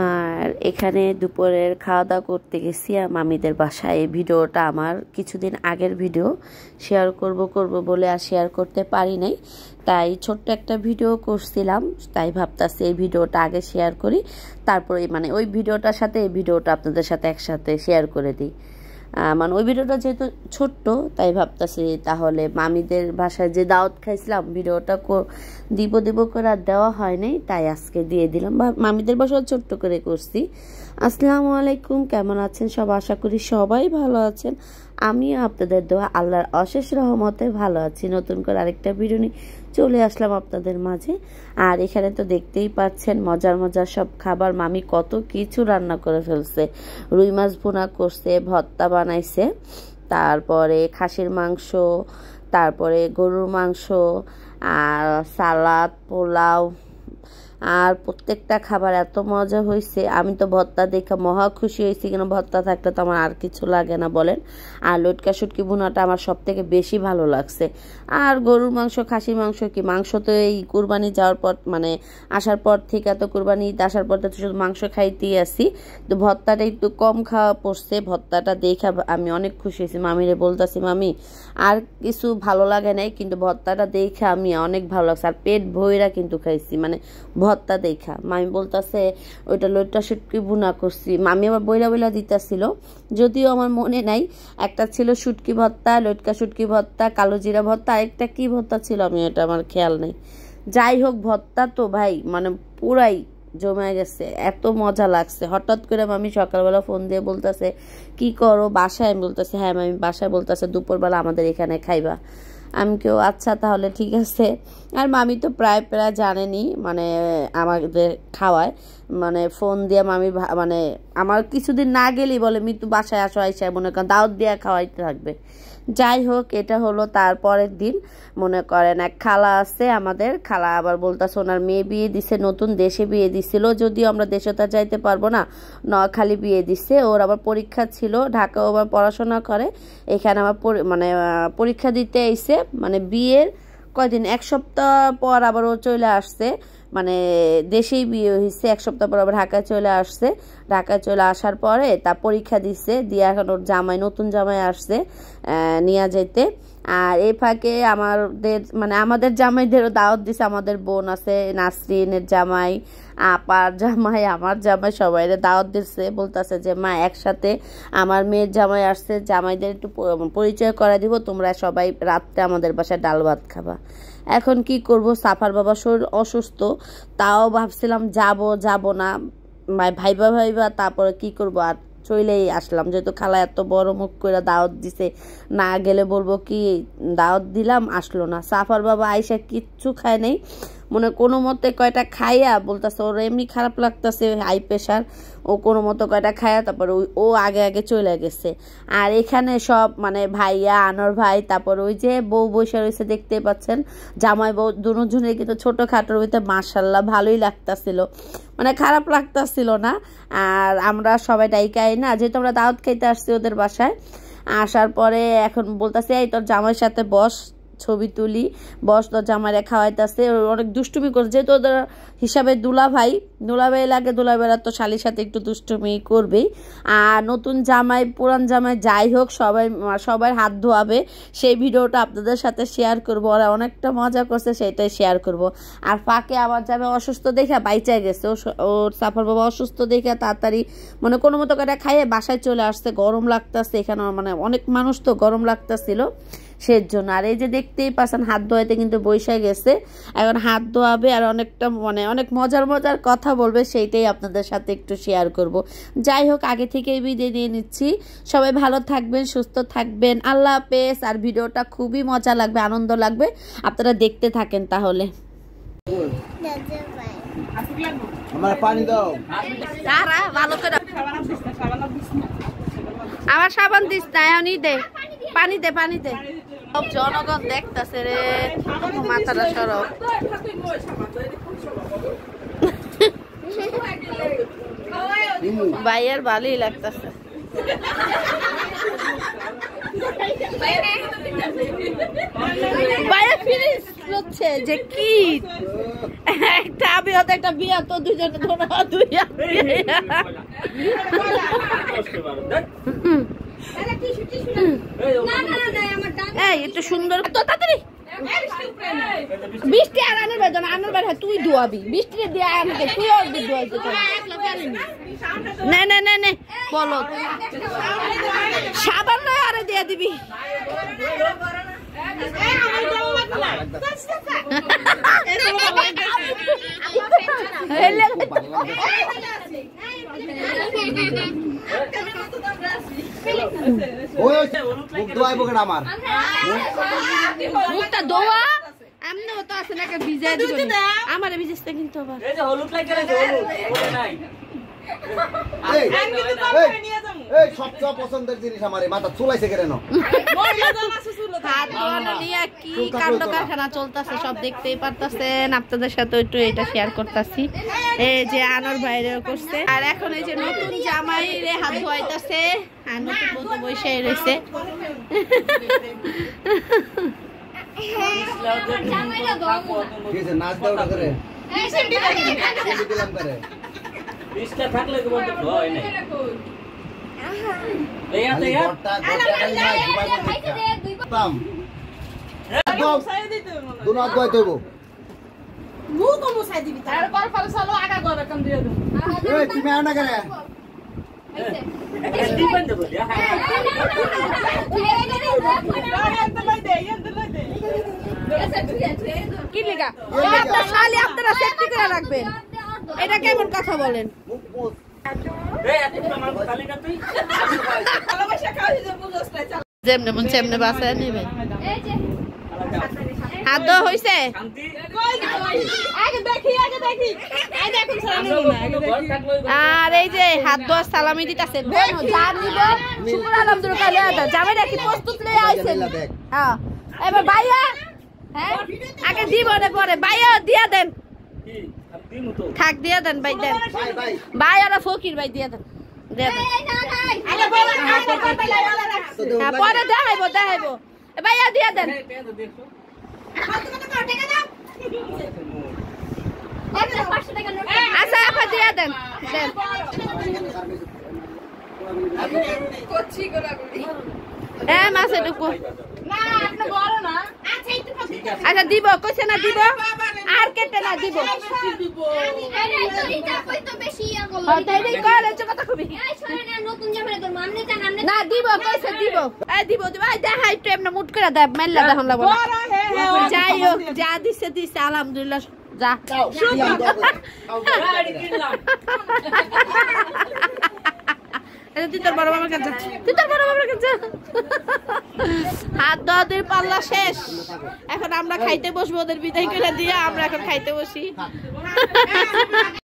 আর এখানে দুপুরের খাওয়া দাওয়া করতে গেছি মামিদের বাসায়। এই ভিডিওটা আমার কিছুদিন আগের ভিডিও, শেয়ার করব বলে আর শেয়ার করতে পারি নাই, তাই ছোট্ট একটা ভিডিও করছিলাম। তাই ভাবতাছি এই ভিডিওটা আগে শেয়ার করি, তারপরে মানে ওই ভিডিওটার সাথে এই ভিডিওটা আপনাদের সাথে একসাথে শেয়ার করে দিই। মানে ওই ভিডিওটা যেহেতু ছোট্ট, তাই ভাবতেছি তাহলে মামিদের বাসায় যে দাওয়াত খাইছিলাম ভিডিওটা দিব করে আর দেওয়া হয়নি, তাই আজকে দিয়ে দিলাম। মামিদের বাসায় ছোট্ট করে করছি। আসসালামু আলাইকুম, কেমন আছেন সব? আশা করি সবাই ভালো আছেন। আমিও আপনাদের দোয়া আল্লাহর অশেষ রহমতে ভালো আছি। নতুন করে আরেকটা ভিডিও নিয়ে চলে আসলাম আপনাদের মাঝে। আর এখানে তো দেখতেই পাচ্ছেন মজার মজার সব খাবার। মামি কত কিছু রান্না করে ফেলছে। রুই মাছ ভুনা করছে, ভর্তা বানাইছে, তারপরে খাসির মাংস, তারপরে গরুর মাংস, আর সালাদ, পোলাও, আর প্রত্যেকটা খাবার এত মজা হয়েছে। আমি তো ভর্তা দেখে মহা খুশি হয়েছি, কেন ভর্তা থাকলে তো আমার আর কিছু লাগে না বলেন। আর লটকা শুটকি ভুনাটা আমার সব থেকে বেশি ভালো লাগছে। আর গরুর মাংস, খাসির মাংস কি, মাংস তো এই কুরবানি যাওয়ার পর মানে আসার পর থেকে, তো কুরবানি আসার পর তো শুধু মাংস খাইতেই আসি, তো ভর্তাটা একটু কম খাওয়া পড়ছে। ভর্তাটা দেখে আমি অনেক খুশি হয়েছি। মামিরে বলতেছি, মামি আর কিছু ভালো লাগে নাই, কিন্তু ভর্তাটা দেখে আমি অনেক ভালো লাগছে। আর পেট ভইরা কিন্তু খাইছি, মানে ভর্তা দেখা। মামি বলতেছে ওইটা লটকা শুটকি ভুনা করছি। মামি আবার বইলা দিতেছিল, যদিও আমার মনে নাই। একটা ছিল শুটকি ভর্তা, লটকা শুটকি ভর্তা, কালো জিরা ভর্তা, আরেকটা কি ভর্তা ছিল আমি এটা আমার খেয়াল নেই। যাই হোক, ভর্তা তো ভাই মানে পুরাই জমে গেছে, এত মজা লাগছে। হঠাৎ করে মামি সকালবেলা ফোন দিয়ে বলতেছে কি করো বাসায়? আমি বলতেছে হ্যাঁ মামি বাসায়। বলতেছে দুপুরবেলা আমাদের এখানে খাইবা। আমি কেউ আচ্ছা তাহলে ঠিক আছে। আর মামি তো প্রায় জানেনি, মানে আমাদের খাওয়ায়, মানে ফোন দিয়ে মামি মানে আমার কিছুদিন না গেলেই বলে মিতু বাসায় আসো, আইসায় মনে করেন দাওয়াত দিয়ে খাওয়াইতে থাকবে। যাই হোক, এটা হলো তারপরের দিন। মনে করেন এক খালা আছে আমাদের, খালা আবার বলতেছে ওনার মেয়ে বিয়ে দিছে, নতুন দেশে বিয়ে দিছিল, যদিও আমরা দেশে তো যাইতে পারবো না, নোয়াখালী বিয়ে দিছে। ওর আবার পরীক্ষা ছিল, ঢাকাও আবার পড়াশোনা করে, এখানে আবার মানে পরীক্ষা দিতে আইছে। মানে বিয়ের কয়দিন, এক সপ্তাহ পর আবার ও চলে আসছে, মানে দেশেই বিয়ে হয়েছে, এক সপ্তাহ পর আবার ঢাকায় চলে আসছে। ঢাকায় চলে আসার পরে তা পরীক্ষা দিচ্ছে, দিয়ে এখন ওর জামাই, নতুন জামাই আসছে নিয়ে যেতে। আর এই ফাঁকে আমাদের জামাইদেরও দাওয়াত দিছে। আমাদের বোন আছে, নাসরিনের জামাই, আপার জামাই, আমার জামাই, সবাই দাওয়াত দিচ্ছে। বলতেছে যে মা একসাথে আমার মেয়ের জামাই আসছে, জামাইদের একটু পরিচয় করা দিব, তোমরা সবাই রাত্রে আমাদের বাসায় ডাল ভাত খাবা। এখন কি করব, সাফার বাবা শরীর অসুস্থ, তাও ভাবছিলাম যাব না, ভাইবা তারপরে কি করব, আর চলেই আসলাম। যেহেতু খালা এত বড় মুখ করে দাওয়াত দিছে, না গেলে বলবো কি দাওয়াত দিলাম, আসলো না। সাফার বাবা আইসা কিচ্ছু খায় নেই, মনে কোনো মতে কয়টা খাইয়া বলতেছে ওর এমনি খারাপ লাগতেছে, হাই প্রেশার, ও কোনো মতো কয়টা খাইয়া তারপর ও আগে চলে গেছে। আর এখানে সব মানে ভাইয়া, আনোয়ার ভাই, তারপর ওই যে বউ বসে রয়েছে দেখতে পাচ্ছেন, জামাই বউ দুজনে কিন্তু ছোটোখাটোর ভিতরে মাশাল্লাহ ভালোই লাগতেছিল, মানে খারাপ লাগতেছিল না। আর আমরা সবাই ডাইকাই না, যেহেতু আমরা দাওয়াত খাইতে আসছি ওদের বাসায়। আসার পরে এখন বলতেছে এই তোর জামাইয়ের সাথে বস, ছবি তুলি, বস, তোর জামাইরা খাওয়াইতেছে। অনেক দুষ্টুমি করছে, যেহেতু ওদের হিসাবে দুলাভাই লাগে, দুলাভাইরা তো শালির সাথে একটু দুষ্টুমি করবেই। আর নতুন জামাই, পুরান জামাই, যাই হোক সবাই হাত ধোয়াবে, সেই ভিডিওটা আপনাদের সাথে শেয়ার করব। ওরা অনেকটা মজা করছে, সেটাই শেয়ার করব। আর ফাঁকে আবার যাবে অসুস্থ দেখে বাইচা গেছে, ওর সাফার বাবা অসুস্থ দেখে তাড়াতাড়ি মানে কোনো মতো করে খাইয়ে বাসায় চলে আসছে। গরম লাগতেছে এখানে, মানে অনেক মানুষ তো, গরম লাগতেছিল সেজন্য। আর এই যে দেখতেই পাচ্ছেন হাত ধোয়াইতে কিন্তু বসে গেছে, এখন হাত ধোয়াবে আর অনেকটা মানে অনেক মজার কথা বলবে, সেইটাই আপনাদের সাথে একটু শেয়ার করব। যাই হোক, আগে থেকেই বিদায় নিয়ে নিচ্ছি। সবাই ভালো থাকবেন, সুস্থ থাকবেন, আল্লাহ হাফেজ। আর ভিডিওটা খুবই মজা লাগবে, আনন্দ লাগবে, আপনারা দেখতে থাকেন তাহলে। আমার সাবান দিস না, দে পানি দে। সব জনগণ দেখতেছে রে, মাথাটা সরব। ভাইয়ের ভালোই লাগতেছে। বাইরে ফিরিস হচ্ছে যে কি একটা আমি হতে একটা বিয়া তো দুজনে ধরা দুই এই একটু সুন্দর তো তাড়াতাড়ি বৃষ্টি আর আনার বেজন আনার বের তুই ধোয়াবি বৃষ্টি দিয়ে আনতে তুই আর ধোয়াইতে না না না না বলো সাবান নয় আরে দিয়ে দিবি মুখটা দোয়া এমনি তো আছে না ভিজাই দিব আমারে ভিজেছে কিন্তু আবার এই যে হলুদ লাগে রে হলুদ নাই এই সবচেয়ে পছন্দের জিনিস আমার মাথা চুলাইছে কেন কি কাণ্ড কারখানা চলতেছে সব দেখতেই পারতেছেন আপনাদের সাথে একটু এটা শেয়ার করতেছি এই যে আনোর বাইরে করছে আর এখন এই যে নতুন জামাই রে হাত ধোয়াইতেছে আর নতুন বউ বসে রয়েছে নাচ দাও করে इसका थक लगे बोलते भय नहीं ले आते यार तम दोनों हाथ धोए तोबो मुंह को मुसाई दिबी तार पर पर सालो आगा गरे कम दियो दु ए তুমি আও না করে एसडी बंद बोल यार কি লিগা আপনারা খালি আপনারা সেফটি করে রাখবেন এটা কেমন কথা বলেন যেমনে মন সেমনে বাসায় নেবে হাত ধোয়া হইছে আর এই যে হাত ধোয়া সালামি দিতেছে যাবে নাকি প্রস্তুত নিয়ে আইছেন হ্যাঁ এবার ভাইয়া হ্যাঁ আগে দিব না পরে ভাইয়া দিয়া দেন থাক দিয়া দেন ভাই দেন ভাই আর ফকির ভাই দিয়া দেন পরে দেখাইবো দেখাইবো ভাইয়া দিয়া দেন আচ্ছা আপা দিয়া দেন দেন হ্যাঁ মাসে ঢুকবো আচ্ছা দিব কইছে না দিব আর কেটে না দিব না দিব কইছে দিব দিব দিব দেখা একটু এমনি মুট করে দেয় মেলা দেখুন লাগবে যাই হোক যা দিছে দিছে আলহামদুলিল্লাহ যা তুই তোর বড় বাবার কাছে তুই তোর বড় বাবার কাছে হাত ধোয়াদের পাল্লা শেষ এখন আমরা খাইতে বসবো ওদের বিদায় করে দিয়ে আমরা এখন খাইতে বসি